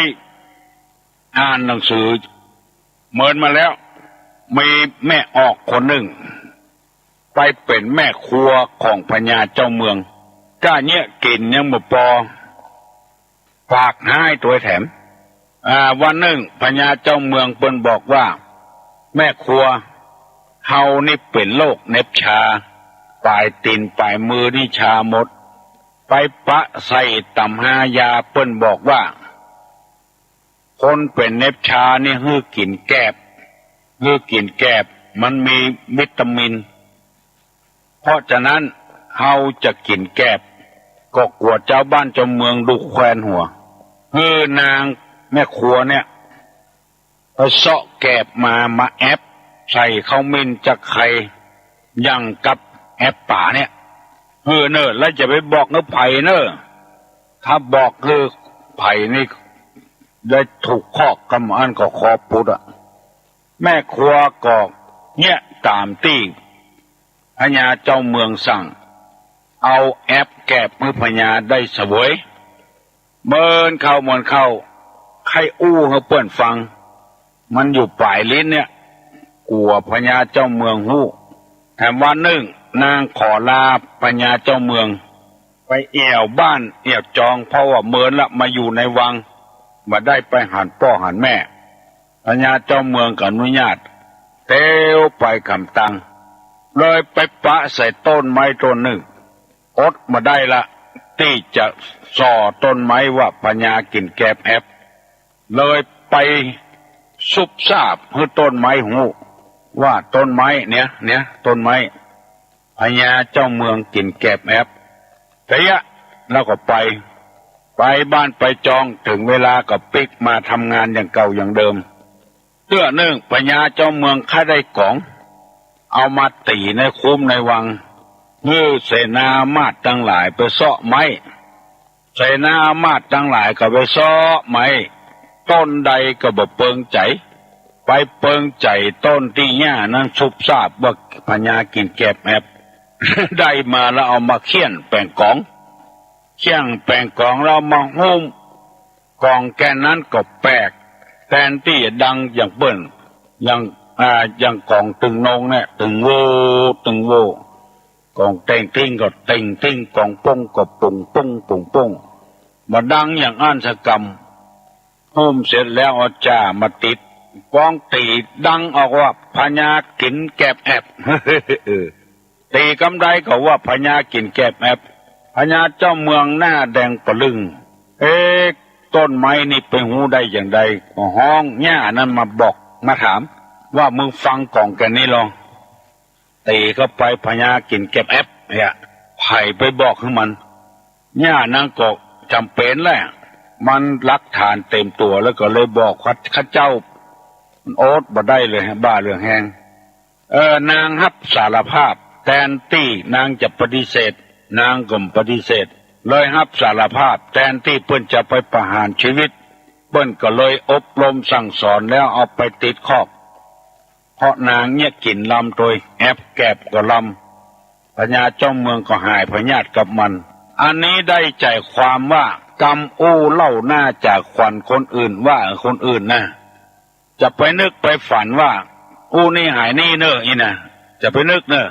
อ่านหนังสือเหมือนมาแล้วมีแม่ออกคนหนึ่งไปเป็นแม่ครัวของพญาเจ้าเมืองก้าเนี่ยกินยังบ่พอฝากให้ตัวแถมวันหนึ่งพญาเจ้าเมืองเปิ้นบอกว่าแม่ครัวเฮานี่เป็นโรคเน็บชาปลายตีนปลายมือนี่ชาหมดไปปะใส่ตำหายาเปิ้นบอกว่าคนเป็นเน็บชานี่ฮื้อกินแกบมันมีวิตามินเพราะฉะนั้นเฮาจะกินแกบก็กลัวเจ้าบ้านเจ้าเมืองดูแควนหัวนางแม่ครัวเนี่ยไปเสาะแกบมาแอบใส่ข้าวมิ้นจะไข่ยังกับแอบป่าเนี่ยเนอแล้วจะไปบอกเนอไผ่เนอถ้าบอกคือไผ่นี่ได้ถูกข้อกำอันก็คอปุดอ่ะแม่ครัวก็เนี่ยตามที่พญาเจ้าเมืองสั่งเอาแอบแกบมือพญาได้เสวยเมินเข้าใครอู้ให้เปิ้นฟังมันอยู่ปลายลิ้นเนี่ยกลัวพญาเจ้าเมืองหู้แถมวันหนึ่งนางขอลาพญาเจ้าเมืองไปเอี่ยวบ้านเอี่ยวจองเพราะว่าเมินละมาอยู่ในวังมาได้ไปหันพ่อหันแม่พญาเจ้าเมืองกับอนุญาตเต้วไปคำตังเลยไปปะใส่ต้นไม้ต้นหนึ่งอดมาได้ละที่จะส่อต้นไม้ว่าพญากินแกบแอบเลยไปซุบซาบให้ต้นไม้หูว่าต้นไม้เนี่ยต้นไม้พญาเจ้าเมืองกินแกบแอบแต่ยะแล้วก็ไปบ้านไปจองถึงเวลาก็ปิกมาทำงานอย่างเก่าอย่างเดิมเตื้อหนึ่งพญาเจ้าเมืองข้าได้ของเอามาตีในคุ้มในวังเสนามาตทั้งหลายไปเสาะไม้เสนามาตทั้งหลายก็ไปเสาะไม้ต้นใดก็บ่เปิงใจไปเปิงใจต้นที่หญ้านั้นซุบซาบว่าพญากินแกบแอบ ได้มาแล้วเอามาเคี่ยนแปลงกองเรามาหุ้มกองแกนั้นก็แปลกแทนที่จะดังอย่างเปิ้นอย่างกองตึงนงเนี่ยตึงโวกองเต่งติ้งก็เต่งติ้งกองป้งก็ปุ่งป้งมาดังอย่างอ้านสกรรมหุ้มเสร็จแล้วเอาจ่ามาติดกองตีดังออกว่าพญากินแกบแอบ ตีกำไดก็ว่าพญากินแกบแอบพญาเจ้าเมืองหน้าแดงปะลึงต้นไม้นี่ไปหูได้อย่างใดห้องหญ้านั้นมาบอกมาถามว่ามึงฟังกล่องแกนี้ลองตีเข้าไปพญากินแกบแอบเนี่ยไผ่ไปบอกให้มันหญ้านั้นก็จำเป็นแหละมันรักฐานเต็มตัวแล้วก็เลยบอกข้าเจ้าโอ๊ตบ่ได้เลยบ้าเรื่องแห้งนางฮับสารภาพแทนที่นางจะปฏิเสธนางก็ปฏิเสธเลยฮับสารภาพแทนที่เปิ้นจะไปประหารชีวิตเปิ้นก็เลยอบรมสั่งสอนแล้วเอาไปติดคอกเพราะนางเนี่ยกินลำโดยแอบแกบก็ลำพญาเจ้าเมืองก็หายพญาติกับมันอันนี้ได้ใจความว่ากรรมอู้เล่าหน้าจากขวัญคนอื่นว่าคนอื่นนะจะไปนึกไปฝันว่าอู้นี่หายนี่เนอะอีนะจะไปนึกเนอะ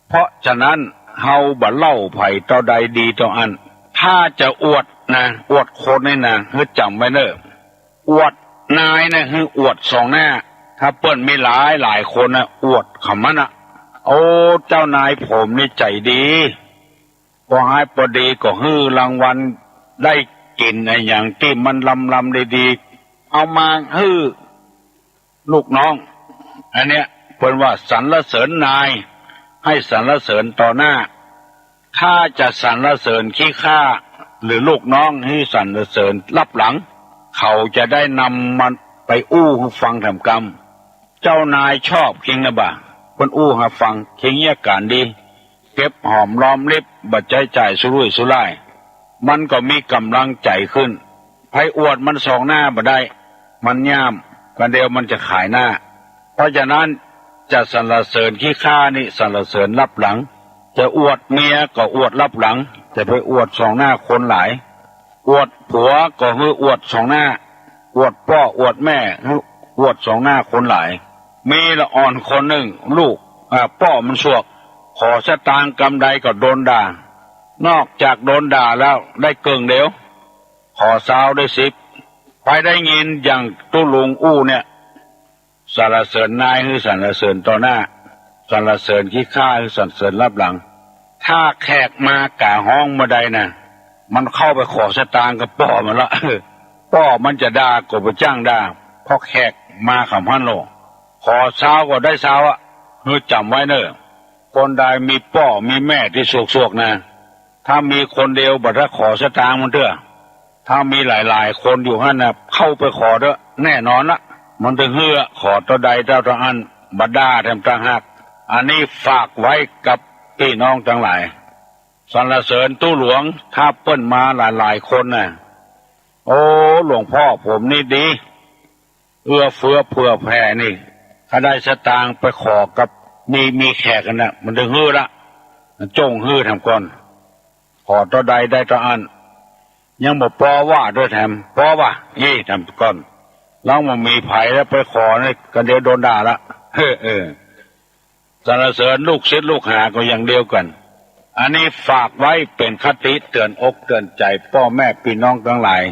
เพราะฉะนั้นเฮาบ่เล่าไผ่ต่อใดดีต่ออันถ้าจะอวดนะอวดคนนี่นะให้จำไว้เนอะอวดนายนะให้อวดสองหน้าถ้าเปิ้นมีหลายคนนะอวดคำนั้นนะโอ้เจ้านายผมนี่ใจดีพอให้พอดีก็ฮื้อรางวัลได้กินไอ้อย่างที่มันลำดีๆเอามาฮื้อลูกน้องอันเนี้ยเพิ่นว่าสรรเสริญนายให้สรรเสริญต่อหน้าถ้าจะสรรเสริญขี้ข้าหรือลูกน้องให้สรรเสริญรับหลังเขาจะได้นำมันไปอู้ให้ฟังทำกรรมเจ้านายชอบคิงนะบ่าเพิ่นอู้ให้ฟังคิงเยี่ยการดีเก็บหอมรอมริบบัดใจจ่ายสุรุ่ยสุร่ายมันก็มีกำลังใจขึ้นไผอวดมันสองหน้าบ่ได้มันย่ามกันเดียวมันจะขายหน้าเพราะฉะนั้น จะสรรเสริญขี้ข้านี่สรรเสริญรับหลัง จะอวดเมียก็อวดรับหลัง จะไปอวดสองหน้าคนหลาย อวดผัวก็คืออวดสองหน้า อวดพ่ออวดแม่คืออวดสองหน้าคนหลาย มีละอ่อนคนหนึ่งลูกพ่อมันสวกขอสตางค์กำใดก็โดนด่านอกจากโดนด่าแล้วได้เกิงเดียวขอสาวได้10ไปได้ยินอย่างตู้ลุงอู้เนี่ยสรรเสริญนายคือสรรเสริญต่อหน้าสรรเสริญขี้ข้าคือสรรเสริญรับหลังถ้าแขกมากะห้องมาใดนะมันเข้าไปขอสตางค์กับป่อมันละป่อมันจะด่าก็ไปจ้างด่าเพราะแขกมาขำพันโลขอสาวก็ได้สาวอ่ะเฮ้ยจำไว้เนอะคนใดมีป่อมีแม่ที่สวกๆนะถ้ามีคนเดียวบัดถ้าขอสตางค์มันเถอะถ้ามีหลายๆคนอยู่หั่นนะเข้าไปขอเถอะแน่นอนละมันถึงเฮือขอตัวใดเจ้าตัวอันบัดด่าแถมต่างหากอันนี้ฝากไว้กับพี่น้องทั้งหลายสรรเสริญตู้หลวงถ้าเปิ้นมาหลายๆคนน่ะโอ้หลวงพ่อผมนี่ดีเอื้อเฟื้อเผื่อแผ่นี่ถ้าได้สตางค์ไปขอกับมีแขกกันน่ะมันถึงฮือละจงฮือทำก่อนขอตัวใดได้ตัวอันยังบอกปอว่าด้วยแถมปอว่ายี่ทำก่อนแล้วมันมีไผ่แล้วไปขอเนี่ยกันเดียวโดนด่าละสรรเสริญลูกศิษย์ลูกหาก็อย่างเดียวกันอันนี้ฝากไว้เป็นคติเตือนอกเตือนใจพ่อแม่พี่น้องทั้งหลาย